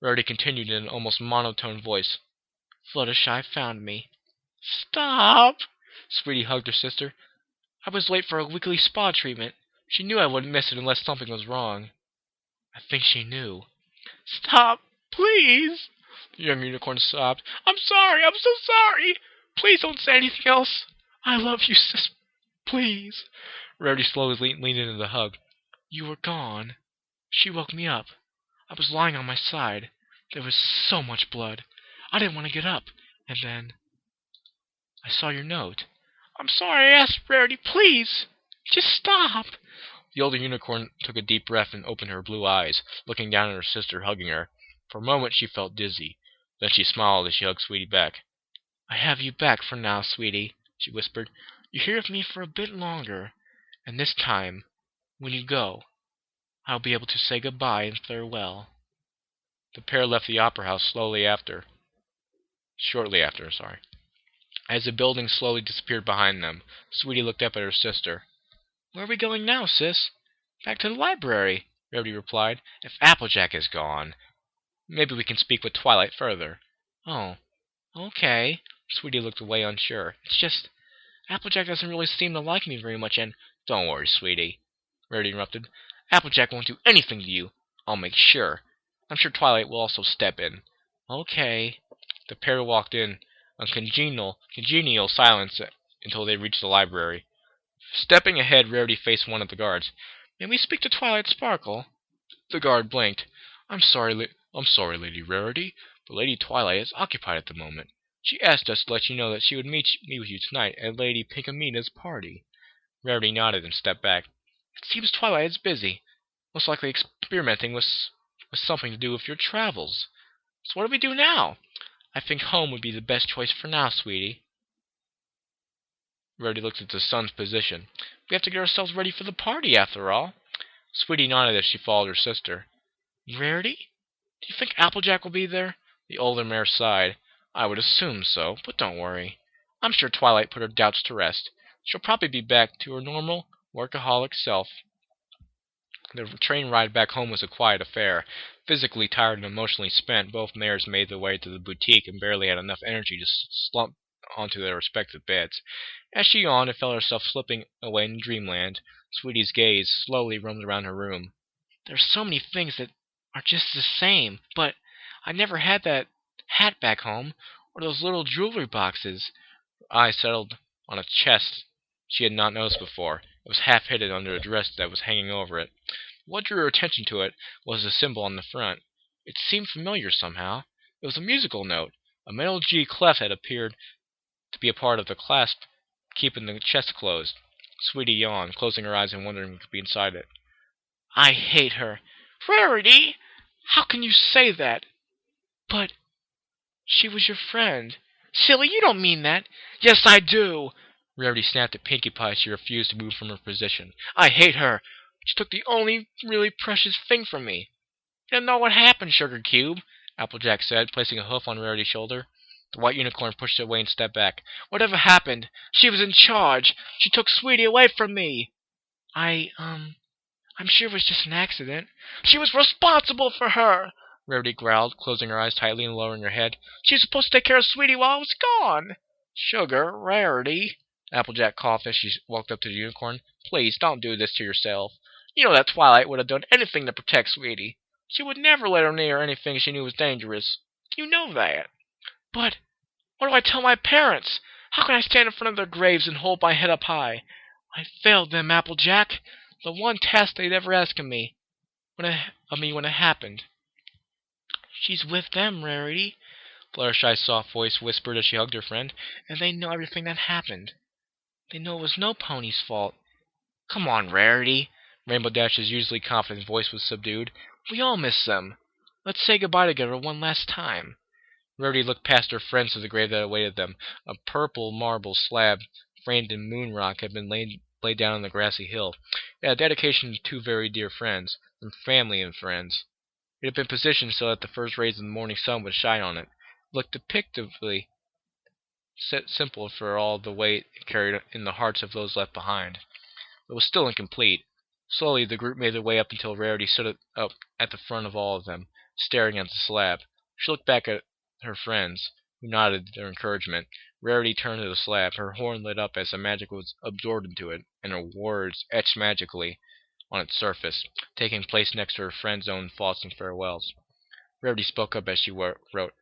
Rarity continued in an almost monotone voice. Fluttershy found me. Stop! Sweetie hugged her sister. I was late for a weekly spa treatment. She knew I wouldn't miss it unless something was wrong. I think she knew. Stop, please! The young unicorn sobbed. I'm sorry, I'm so sorry! Please don't say anything else. I love you, sis. Please. Rarity slowly leaned into the hug. You were gone. She woke me up. I was lying on my side. There was so much blood. I didn't want to get up. And then I saw your note. I'm sorry I asked, Rarity. Please. Just stop. The older unicorn took a deep breath and opened her blue eyes, looking down at her sister, hugging her. For a moment she felt dizzy. Then she smiled as she hugged Sweetie back. I have you back for now, Sweetie, she whispered. You're here with me for a bit longer. And this time, when you go, I'll be able to say goodbye and farewell. The pair left the opera house shortly after. As the building slowly disappeared behind them, Sweetie looked up at her sister. Where are we going now, sis? Back to the library, Rarity replied. If Applejack is gone, maybe we can speak with Twilight further. Oh, okay. Sweetie looked away unsure. It's just, Applejack doesn't really seem to like me very much and... Don't worry, Sweetie, Rarity interrupted. Applejack won't do anything to you. I'll make sure. I'm sure Twilight will also step in. Okay. The pair walked in congenial silence until they reached the library. Stepping ahead, Rarity faced one of the guards. May we speak to Twilight Sparkle? The guard blinked. I'm sorry, Lady Rarity, but Lady Twilight is occupied at the moment. She asked us to let you know that she would meet with you tonight at Lady Pinkamina's party. Rarity nodded and stepped back. It seems Twilight is busy. Most likely experimenting with something to do with your travels. So what do we do now? I think home would be the best choice for now, Sweetie. Rarity looked at the sun's position. We have to get ourselves ready for the party, after all. Sweetie nodded as she followed her sister. Rarity? Do you think Applejack will be there? The older mare sighed. I would assume so, but don't worry. I'm sure Twilight put her doubts to rest. She'll probably be back to her normal, workaholic self. The train ride back home was a quiet affair. Physically tired and emotionally spent, both mares made their way to the boutique and barely had enough energy to slump onto their respective beds. As she yawned and felt herself slipping away in dreamland, Sweetie's gaze slowly roamed around her room. There's so many things that are just the same, but I never had that hat back home, or those little jewelry boxes. Her eyes settled on a chest she had not noticed before. It was half hidden under a dress that was hanging over it. What drew her attention to it was the symbol on the front. It seemed familiar somehow. It was a musical note. A metal G clef had appeared to be a part of the clasp, keeping the chest closed. Sweetie yawned, closing her eyes and wondering what could be inside it. I hate her. Rarity! How can you say that? But she was your friend. Silly, you don't mean that. Yes, I do. Rarity snapped at Pinkie Pie as she refused to move from her position. I hate her. She took the only really precious thing from me. You don't know what happened, Sugar Cube, Applejack said, placing a hoof on Rarity's shoulder. The white unicorn pushed it away and stepped back. Whatever happened? She was in charge. She took Sweetie away from me. I'm sure it was just an accident. She was responsible for her, Rarity growled, closing her eyes tightly and lowering her head. She was supposed to take care of Sweetie while I was gone. Sugar, Rarity, Applejack coughed as she walked up to the unicorn. Please, don't do this to yourself. You know that Twilight would have done anything to protect Sweetie. She would never let her near anything she knew was dangerous. You know that. But what do I tell my parents? How can I stand in front of their graves and hold my head up high? I failed them, Applejack. The one task they'd ever asked of me when it happened. She's with them, Rarity, Fluttershy's soft voice whispered as she hugged her friend, and they know everything that happened. They know it was no pony's fault. Come on, Rarity. Rainbow Dash's usually confident voice was subdued. We all miss them. Let's say goodbye together one last time. Rarity looked past her friends to the grave that awaited them. A purple marble slab framed in moon rock had been laid down on the grassy hill. It had a dedication to two very dear friends, from family and friends. It had been positioned so that the first rays of the morning sun would shine on it. It looked depictively simple for all the weight it carried in the hearts of those left behind. It was still incomplete. Slowly, the group made their way up until Rarity stood up at the front of all of them, staring at the slab. She looked back at her friends, who nodded their encouragement. Rarity turned to the slab. Her horn lit up as the magic was absorbed into it, and her words etched magically on its surface, taking place next to her friend's own thoughts and farewells. Rarity spoke up as she wrote,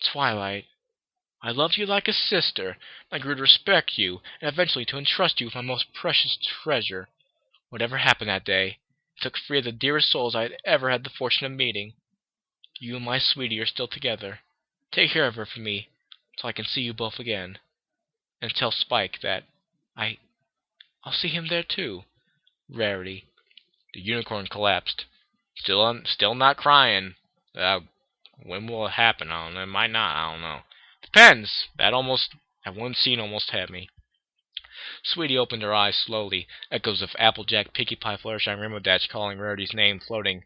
"Twilight, I loved you like a sister. I grew to respect you, and eventually to entrust you with my most precious treasure. Whatever happened that day, it took three of the dearest souls I had ever had the fortune of meeting. You and my sweetie are still together. Take care of her for me, till I can see you both again. And tell Spike that I'll see him there too. Rarity." The unicorn collapsed. Still not crying. When will it happen? I don't know. It might not. I don't know. Depends. That one scene almost had me. Sweetie opened her eyes slowly. Echoes of Applejack, Pinkie Pie, Fluttershy, and Rainbow Dash calling Rarity's name floating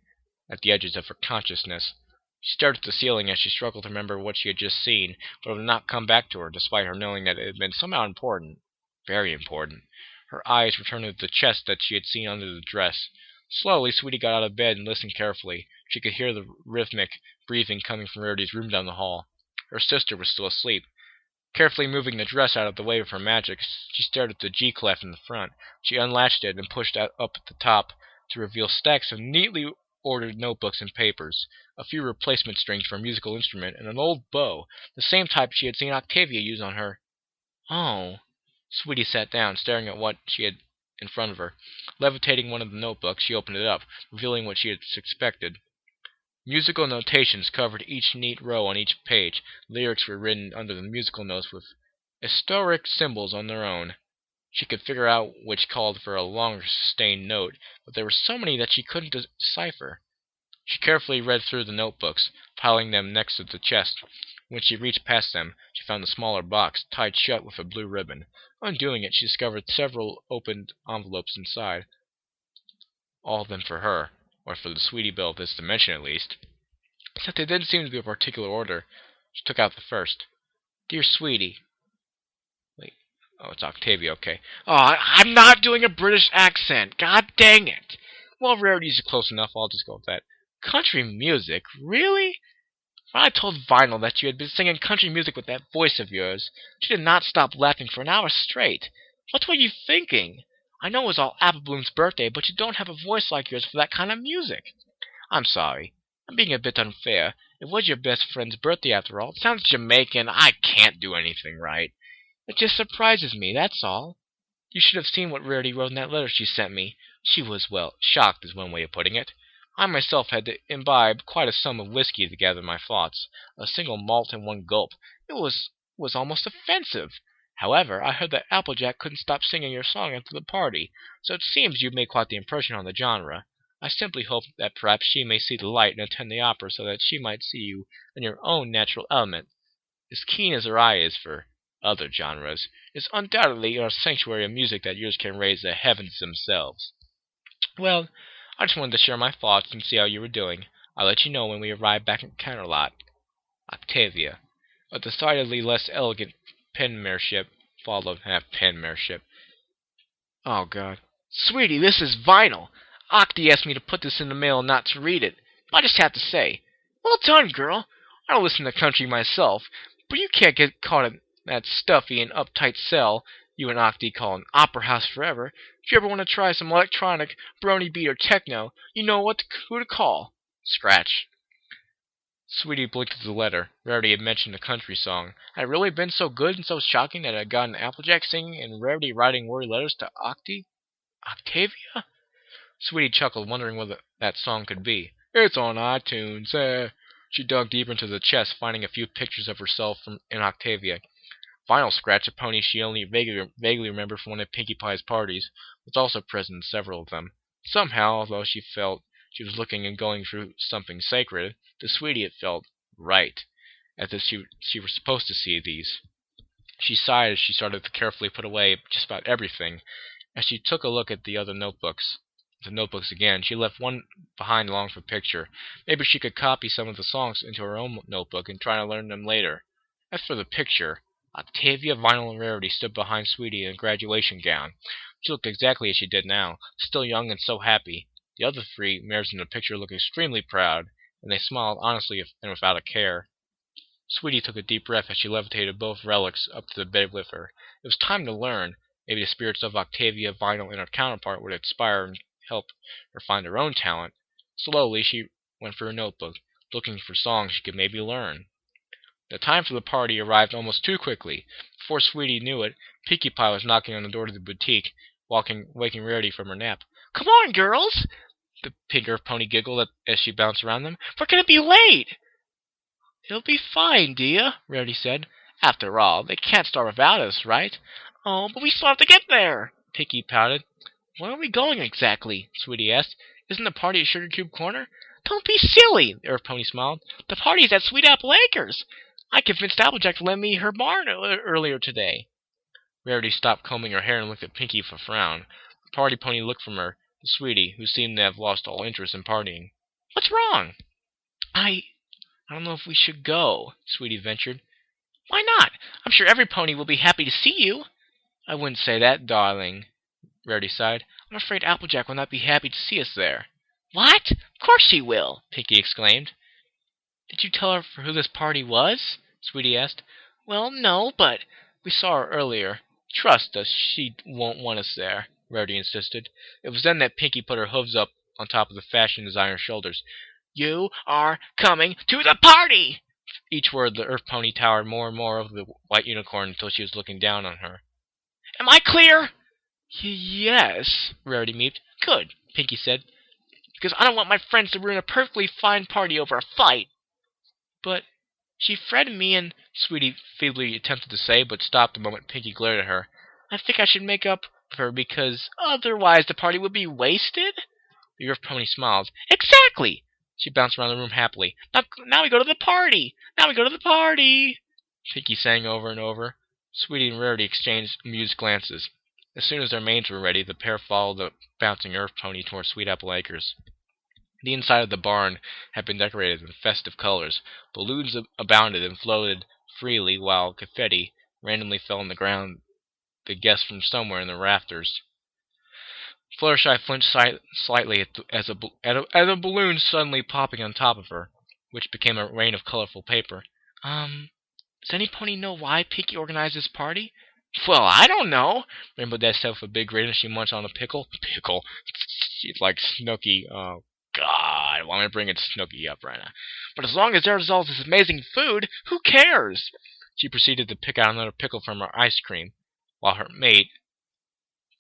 at the edges of her consciousness. She stared at the ceiling as she struggled to remember what she had just seen, but it would not come back to her, despite her knowing that it had been somehow important. Very important. Her eyes returned to the chest that she had seen under the dress. Slowly, Sweetie got out of bed and listened carefully. She could hear the rhythmic breathing coming from Rarity's room down the hall. Her sister was still asleep. Carefully moving the dress out of the way of her magic, she stared at the G-clef in the front. She unlatched it and pushed up at the top to reveal stacks of neatly ordered notebooks and papers, a few replacement strings for a musical instrument, and an old bow, the same type she had seen Octavia use on her. Oh. Sweetie sat down, staring at what she had in front of her. Levitating one of the notebooks, she opened it up, revealing what she had expected. Musical notations covered each neat row on each page. Lyrics were written under the musical notes with historic symbols on their own. She could figure out which called for a longer sustained note, but there were so many that she couldn't decipher. She carefully read through the notebooks, piling them next to the chest. When she reached past them, she found the smaller box, tied shut with a blue ribbon. Undoing it, she discovered several opened envelopes inside. All of them for her, or for the Sweetie Belle of this dimension at least. Except they didn't seem to be a particular order. She took out the first. "Dear Sweetie." Wait. Oh, it's Octavia, okay. Oh, I'm not doing a British accent. God dang it. Well, Rarity's close enough. I'll just go with that. Country music? Really? When I told Vinyl that you had been singing country music with that voice of yours, she did not stop laughing for an hour straight. What were you thinking? I know it was all Apple Bloom's birthday, but you don't have a voice like yours for that kind of music. I'm sorry. I'm being a bit unfair. It was your best friend's birthday after all. It sounds Jamaican. I can't do anything right. It just surprises me, that's all. You should have seen what Rarity wrote in that letter she sent me. She was, well, shocked is one way of putting it. I myself had to imbibe quite a sum of whiskey to gather my thoughts. A single malt in one gulp. It was almost offensive. However, I heard that Applejack couldn't stop singing your song after the party, so it seems you've made quite the impression on the genre. I simply hope that perhaps she may see the light and attend the opera so that she might see you in your own natural element. As keen as her eye is for other genres, it's undoubtedly in a sanctuary of music that yours can raise the heavens themselves. Well, I just wanted to share my thoughts and see how you were doing. I'll let you know when we arrive back at Counterlot. Octavia. A decidedly less elegant penmanship followed. Penmanship. Oh, God. Sweetie, this is Vinyl. Octy asked me to put this in the mail and not to read it. I just have to say, well done, girl. I don't listen to country myself, but you can't get caught in that stuffy and uptight cell you and Octy call an opera house forever. If you ever want to try some electronic, brony beat, or techno, you know who to call. Scratch. Sweetie blinked at the letter. Rarity had mentioned a country song. Had it really been so good and so shocking that it had gotten Applejack singing and Rarity writing wordy letters to Octy? Octavia? Sweetie chuckled, wondering what that song could be. It's on iTunes. She dug deeper into the chest, finding a few pictures of herself in Octavia. Vinyl Scratch, a pony she only vaguely remembered from one of Pinkie Pie's parties, was also present in several of them. Somehow, although she felt she was looking and going through something sacred, to Sweetie it felt right, as if she were supposed to see these. She sighed as she started to carefully put away just about everything. As she took a look at the notebooks again, she left one behind along with a picture. Maybe she could copy some of the songs into her own notebook and try to learn them later. As for the picture, Octavia, Vinyl, and Rarity stood behind Sweetie in a graduation gown. She looked exactly as she did now, still young and so happy. The other three mares in the picture looked extremely proud, and they smiled honestly and without a care. Sweetie took a deep breath as she levitated both relics up to the bed with her. It was time to learn. Maybe the spirits of Octavia, Vinyl, and her counterpart would inspire and help her find her own talent. Slowly, she went for her notebook, looking for songs she could maybe learn. The time for the party arrived almost too quickly. Before Sweetie knew it, Pinkie Pie was knocking on the door to the boutique, waking Rarity from her nap. "Come on, girls!" The pink Earth pony giggled as she bounced around them. "We're going to be late!" "It'll be fine, dear," Rarity said. "After all, they can't start without us, right?" "Oh, but we still have to get there!" Pinkie pouted. "Where are we going exactly?" Sweetie asked. "Isn't the party at Sugar Cube Corner?" "Don't be silly!" the Earth pony smiled. "The party's at Sweet Apple Acres. I convinced Applejack to lend me her barn earlier today." Rarity stopped combing her hair and looked at Pinkie with a frown. The party pony looked from her to Sweetie, who seemed to have lost all interest in partying. "What's wrong?" I don't know if we should go," Sweetie ventured. "Why not? I'm sure every pony will be happy to see you." "I wouldn't say that, darling," Rarity sighed. "I'm afraid Applejack will not be happy to see us there." "What? Of course she will!" Pinkie exclaimed. "Did you tell her who this party was?" Sweetie asked. "Well, no, but we saw her earlier. Trust us, she won't want us there," Rarity insisted. It was then that Pinkie put her hooves up on top of the fashion designer's shoulders. "You are coming to the party!" Each word the Earth pony towered more and more over the white unicorn until she was looking down on her. "Am I clear?" "Yes," Rarity meeped. "Good," Pinkie said, "because I don't want my friends to ruin a perfectly fine party over a fight." "But she fretted me and," Sweetie feebly attempted to say, but stopped the moment Pinkie glared at her. "I think I should make up with her because otherwise the party would be wasted." The Earth pony smiled. "Exactly!" She bounced around the room happily. Now we go to the party! Now we go to the party!" Pinkie sang over and over. Sweetie and Rarity exchanged amused glances. As soon as their manes were ready, the pair followed the bouncing Earth pony toward Sweet Apple Acres. The inside of the barn had been decorated in festive colors. Balloons abounded and floated freely, while confetti randomly fell on the ground the guests from somewhere in the rafters. Fluttershy flinched slightly at a balloon suddenly popping on top of her, which became a rain of colorful paper. Does any pony know why Pinkie organized this party?" "Well, I don't know," Rainbow Dash said with a big grin as she munched on a pickle. Pickle. It's like Snooky. Oh, God. Why am I bringing Snooky up right now? "But as long as there's all this amazing food, who cares?" She proceeded to pick out another pickle from her ice cream, while her mate,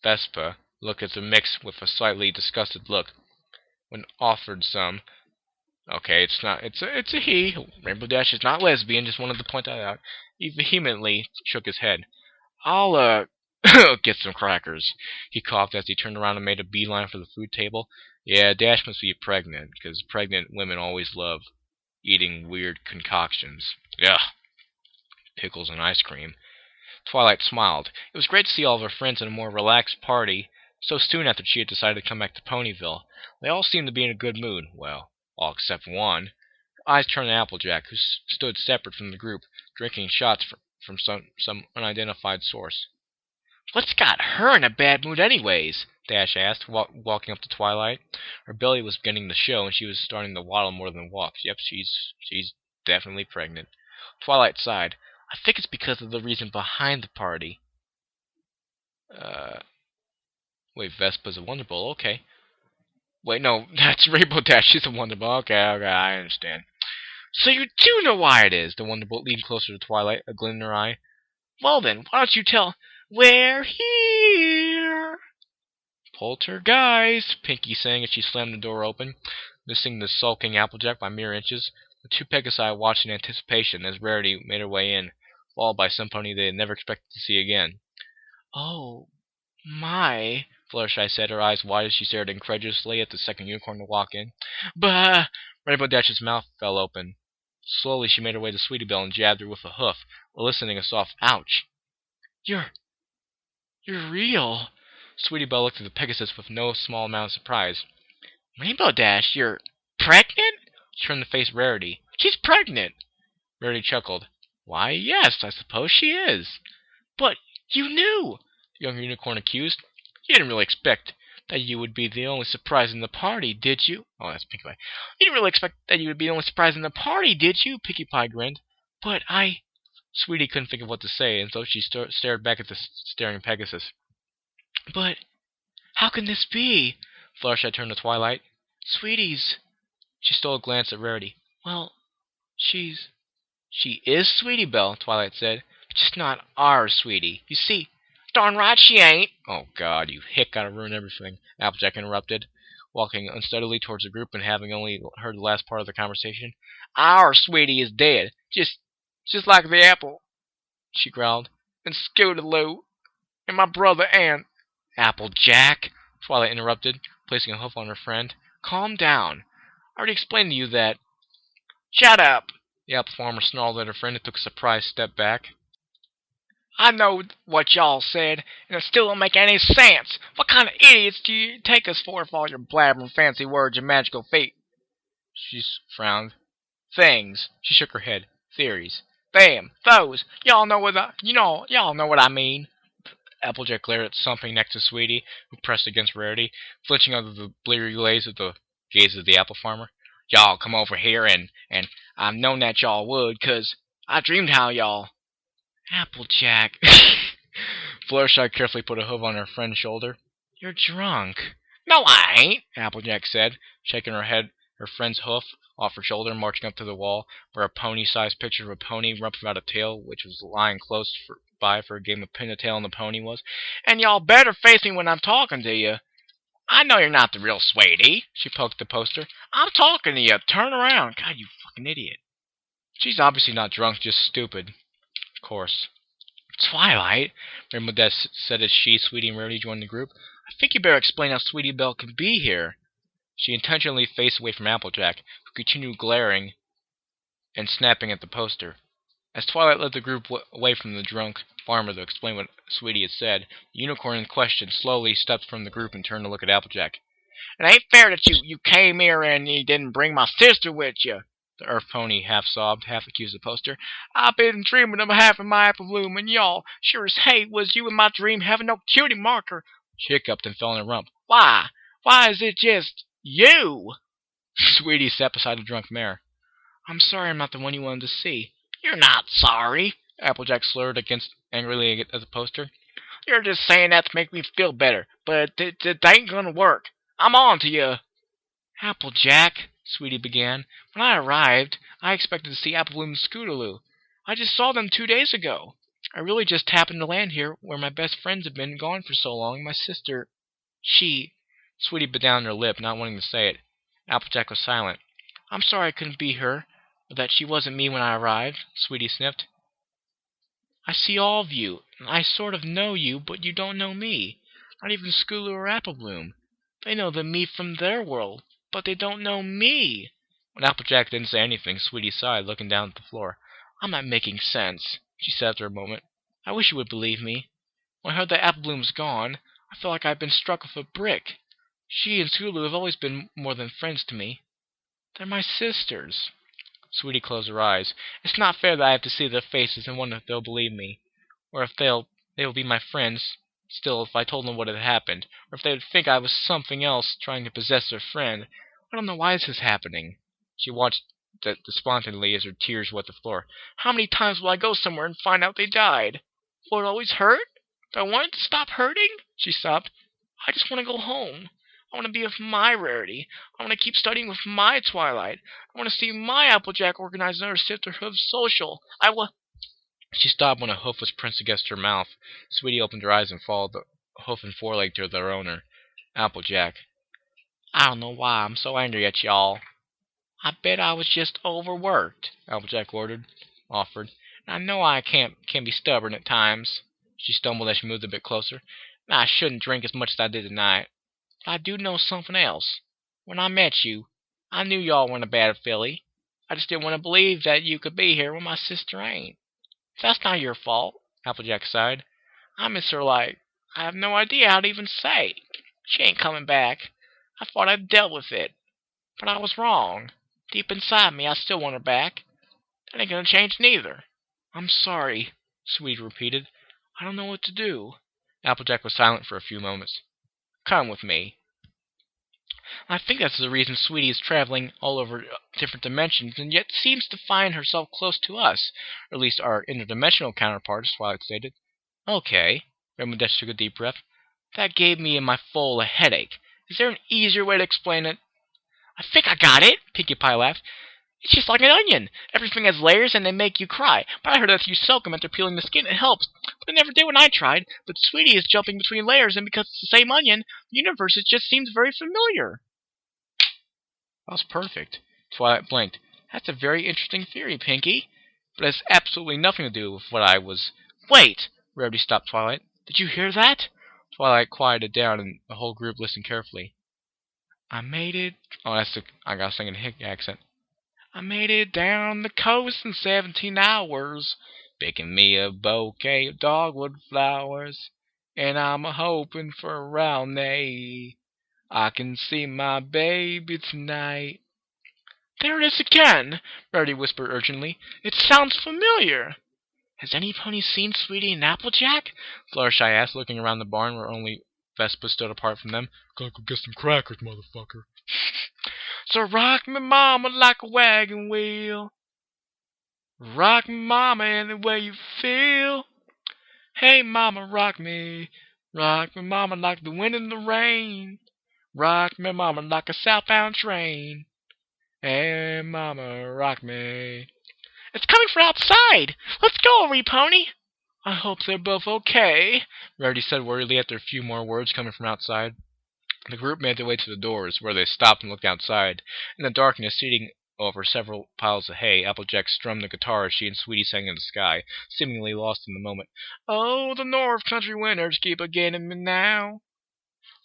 Vespa, looked at the mix with a slightly disgusted look. When offered some, okay, it's a he. Rainbow Dash is not lesbian. Just wanted to point that out. He vehemently shook his head. "I'll get some crackers." He coughed as he turned around and made a beeline for the food table. Yeah, Dash must be pregnant, because pregnant women always love eating weird concoctions. Ugh, pickles and ice cream. Twilight smiled. It was great to see all of her friends in a more relaxed party so soon after she had decided to come back to Ponyville. They all seemed to be in a good mood. Well, all except one. Her eyes turned to Applejack, who stood separate from the group, drinking shots from some unidentified source. "What's got her in a bad mood anyways?" Dash asked, walking up to Twilight. Her belly was beginning to show, and she was starting to waddle more than walk. Yep, she's definitely pregnant. Twilight sighed. "I think it's because of the reason behind the party." Wait, Vespa's a Wonderbolt, okay. Wait, no, that's Rainbow Dash, she's a Wonderbolt. Okay, I understand. "So you do know why it is!" The Wonderbolt leaned closer to Twilight, a glint in her eye. "Well then, why don't you tell—" "We're here!" "Poltergeist!" Pinkie sang as she slammed the door open, missing the sulking Applejack by mere inches. The two Pegasi watched in anticipation as Rarity made her way in, followed by some pony they had never expected to see again. "Oh, my," Fluttershy said, her eyes wide as she stared incredulously at the second unicorn to walk in. "Bah!" Rainbow Dash's mouth fell open. Slowly she made her way to Sweetie Belle and jabbed her with a hoof, eliciting a soft ouch. You're real." Sweetie Belle looked at the Pegasus with no small amount of surprise. "Rainbow Dash, you're pregnant?" She turned to face Rarity. "She's pregnant!" Rarity chuckled. Why, yes, I suppose she is. But you knew, the young unicorn accused. You didn't really expect that you would be the only surprise in the party, did you? Oh, that's Pinkie Pie. You didn't really expect that you would be the only surprise in the party, did you? Pinkie Pie grinned. But I... Sweetie couldn't think of what to say, and so she stared back at the staring Pegasus. But how can this be? Fluttershy turned to Twilight. Sweetie's... She stole a glance at Rarity. Well, she is Sweetie Belle, Twilight said. But just not our Sweetie. You see, darn right she ain't. Oh, God, you hick, gotta ruin everything, Applejack interrupted, walking unsteadily towards the group and having only heard the last part of the conversation. Our Sweetie is dead. Just like the apple, she growled. And Scootaloo. And my brother and... Applejack, Twilight interrupted, placing a hoof on her friend. Calm down. I already explained to you that... Shut up, the apple farmer snarled at her friend and took a surprised step back. I know what y'all said, and it still don't make any sense. What kind of idiots do you take us for all your blabbering fancy words and magical feet? She frowned. Things. She shook her head. Theories. Them. Those. Y'all know what I mean. Applejack glared at something next to Sweetie, who pressed against Rarity, flinching under the bleary gaze of the apple farmer. Y'all come over here, and I've known that y'all would, 'cause I dreamed how y'all... Applejack. Fluttershy carefully put a hoof on her friend's shoulder. You're drunk. No, I ain't, Applejack said, shaking her friend's hoof off her shoulder, marching up to the wall, where a pony-sized picture of a pony rumpled without a tail, which was lying close by for a game of pin-a-tail on the pony was. And y'all better face me when I'm talking to you. I know you're not the real Sweetie, she poked the poster. I'm talking to you. Turn around. God, you fucking idiot. She's obviously not drunk, just stupid. Of course. Twilight, Rainbow Dash said as she, Sweetie, and Rarity joined the group. I think you better explain how Sweetie Belle can be here. She intentionally faced away from Applejack, who continued glaring and snapping at the poster. As Twilight led the group away from the drunk farmer to explain what Sweetie had said, the unicorn in question slowly stepped from the group and turned to look at Applejack. It ain't fair that you came here and you didn't bring my sister with you, the Earth Pony half sobbed, half accused the poster. I've been dreaming of having my apple bloom, and y'all, sure as hate was you in my dream having no cutie marker. She hiccuped and fell in a rump. Why? Why is it just you? Sweetie sat beside the drunk mare. I'm sorry I'm not the one you wanted to see. You're not sorry, Applejack slurred angrily at the poster. You're just saying that to make me feel better, but it ain't gonna work. I'm on to you. Applejack, Sweetie began. When I arrived, I expected to see Applebloom and Scootaloo. I just saw them 2 days ago. I really just happened to land here where my best friends have been gone for so long. My sister, Sweetie bit down her lip, not wanting to say it. Applejack was silent. I'm sorry I couldn't be her, or that she wasn't me when I arrived, Sweetie sniffed. I see all of you, and I sort of know you, but you don't know me. Not even Scootaloo or Applebloom. They know the me from their world, but they don't know me. When Applejack didn't say anything, Sweetie sighed, looking down at the floor. I'm not making sense, she said after a moment. I wish you would believe me. When I heard that Applebloom's gone, I felt like I'd been struck with a brick. She and Scootaloo have always been more than friends to me. They're my sisters. Sweetie closed her eyes. It's not fair that I have to see their faces and wonder if they'll believe me, or if they will be my friends still if I told them what had happened, or if they would think I was something else trying to possess their friend. I don't know why this is happening. She watched despondently as her tears wet the floor. How many times will I go somewhere and find out they died? Will it always hurt? Do I want it to stop hurting? She sobbed. I just want to go home. I want to be with my Rarity. I want to keep studying with my Twilight. I want to see my Applejack organize another sisterhood social. I will... She stopped when a hoof was pressed against her mouth. Sweetie opened her eyes and followed the hoof and foreleg to their owner, Applejack. I don't know why I'm so angry at y'all. I bet I was just overworked, Applejack offered. And I know I can be stubborn at times. She stumbled as she moved a bit closer. And I shouldn't drink as much as I did tonight. But I do know something else. When I met you, I knew y'all weren't a bad filly. I just didn't want to believe that you could be here when my sister ain't. That's not your fault, Applejack sighed. I miss her like I have no idea how to even say. She ain't coming back. I thought I'd dealt with it. But I was wrong. Deep inside me, I still want her back. That ain't gonna change neither. I'm sorry, Sweetie repeated. I don't know what to do. Applejack was silent for a few moments. Come with me. I think that's the reason Sweetie is traveling all over different dimensions and yet seems to find herself close to us, or at least our interdimensional counterparts, Twilight stated. Okay. Rainbow Dash took a deep breath. That gave me and my foal a headache. Is there an easier way to explain it? I think I got it, Pinkie Pie laughed. It's just like an onion. Everything has layers and they make you cry. But I heard that if you soak them after peeling the skin, it helps. But it never did when I tried. But Sweetie is jumping between layers, and because it's the same onion, the universe just seems very familiar. That was perfect. Twilight blinked. That's a very interesting theory, Pinkie. But it has absolutely nothing to do with what I was... Wait! Rarity stopped Twilight. Did you hear that? Twilight quieted down, and the whole group listened carefully. I made it... Oh, I gotta sing in a hick accent. I made it down the coast in 17 hours, picking me a bouquet of dogwood flowers, and I'm a-hoping for around May. I can see my baby tonight. There it is again, Rarity whispered urgently. It sounds familiar. Has anybody seen Sweetie and Applejack? Fluttershy asked, looking around the barn where only Vespa stood apart from them. Gotta go get some crackers, motherfucker. So rock me mama like a wagon wheel. Rock me mama any way you feel. Hey mama, rock me. Rock me mama like the wind and the rain. Rock me mama like a southbound train. Hey mama, rock me. It's coming from outside. Let's go, Repony. I hope they're both okay, Rarity said worriedly after a few more words coming from outside. The group made their way to the doors, where they stopped and looked outside. In the darkness, seating over several piles of hay, Applejack strummed the guitar as she and Sweetie sang in the sky, seemingly lost in the moment. Oh, the North Country winters keep a-getting me now.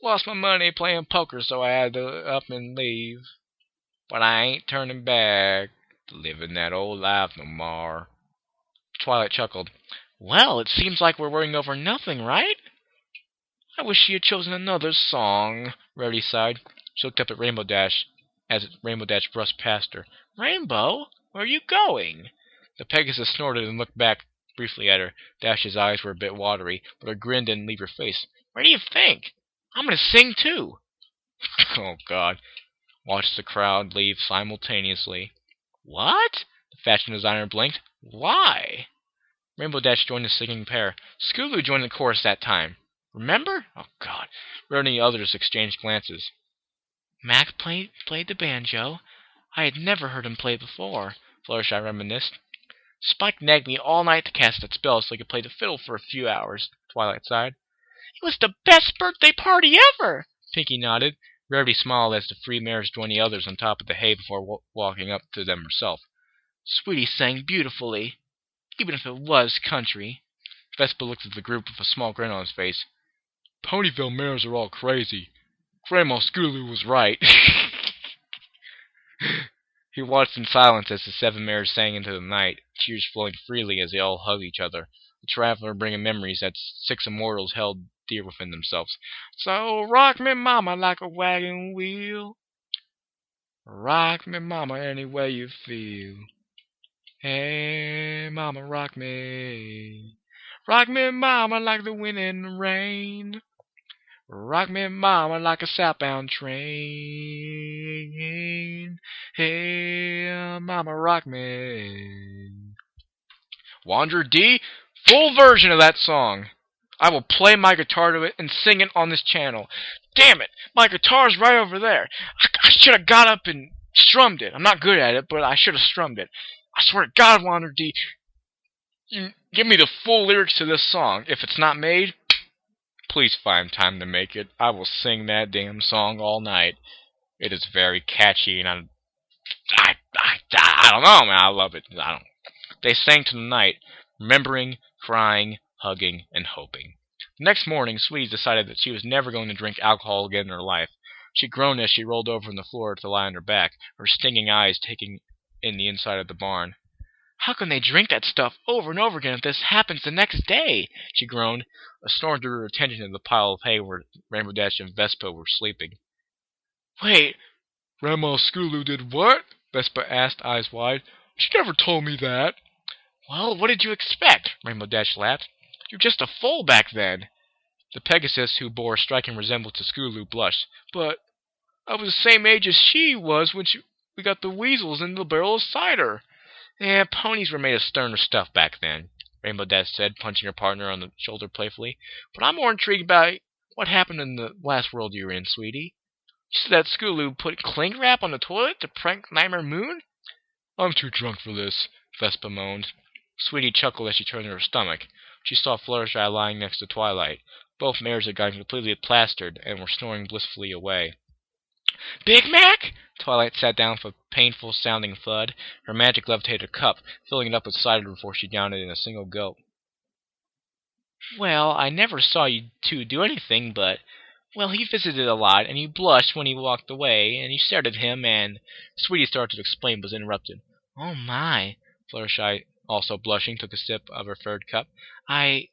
Lost my money playing poker, so I had to up and leave. But I ain't turning back to living that old life no more. Twilight chuckled. Well, it seems like we're worrying over nothing, right? I wish she had chosen another song, Rarity sighed. She looked up at Rainbow Dash as Rainbow Dash brushed past her. Rainbow, where are you going? The Pegasus snorted and looked back briefly at her. Dash's eyes were a bit watery, but her grin didn't leave her face. Where do you think? I'm going to sing too. Oh, God. Watched the crowd leave simultaneously. What? The fashion designer blinked. Why? Rainbow Dash joined the singing pair. Scooby joined the chorus that time. Remember? Oh, God. Rarity and the others exchanged glances. Mac played the banjo. I had never heard him play before, Fluttershy reminisced. Spike nagged me all night to cast that spell so he could play the fiddle for a few hours, Twilight sighed. It was the best birthday party ever, Pinkie nodded. Rarity smiled as the three mares joined the others on top of the hay before walking up to them herself. Sweetie sang beautifully, even if it was country. Vespa looked at the group with a small grin on his face. Ponyville mares are all crazy. Grandma Scootaloo was right. He watched in silence as the 7 mares sang into the night, tears flowing freely as they all hugged each other, the traveler bringing memories that 6 immortals held dear within themselves. So rock me mama like a wagon wheel. Rock me mama any way you feel. Hey mama, rock me. Rock me mama like the wind and the rain. Rock me mama like a southbound train. Hey mama, rock me. Wanderer D, full version of that song. I will play my guitar to it and sing it on this channel. Damn it, my guitar's right over there. I should have got up and strummed it. I'm not good at it, but I should have strummed it. I swear to God, Wanderer D, you give me the full lyrics to this song. If it's not made, please find time to make it. I will sing that damn song all night. It is very catchy, and I don't know, man. I love it. They sang to the night, remembering, crying, hugging, and hoping. The next morning, Sweetie decided that she was never going to drink alcohol again in her life. She groaned as she rolled over on the floor to lie on her back, her stinging eyes taking in the inside of the barn. How can they drink that stuff over and over again if this happens the next day? She groaned. A snore drew her attention to the pile of hay where Rainbow Dash and Vespa were sleeping. Wait, Grandma Scootaloo did what? Vespa asked, eyes wide. She never told me that. Well, what did you expect? Rainbow Dash laughed. You're just a foal back then. The Pegasus, who bore a striking resemblance to Scootaloo, blushed. But I was the same age as she was when we got the weasels in the barrel of cider. Yeah, ponies were made of sterner stuff back then, Rainbow Dash said, punching her partner on the shoulder playfully. But I'm more intrigued by what happened in the last world you were in, sweetie. You said that Scootaloo put cling wrap on the toilet to prank Nightmare Moon? I'm too drunk for this, Vespa moaned. Sweetie chuckled as she turned to her stomach. She saw Fluttershy lying next to Twilight. Both mares had gotten completely plastered and were snoring blissfully away. Big Mac? Twilight sat down with a painful-sounding thud. Her magic levitated a cup, filling it up with cider before she downed it in a single gulp. Well, I never saw you two do anything, but... Well, he visited a lot, and you blushed when he walked away, and you stared at him, and... Sweetie started to explain, but was interrupted. Oh, my. Fluttershy, also blushing, took a sip of her third cup. I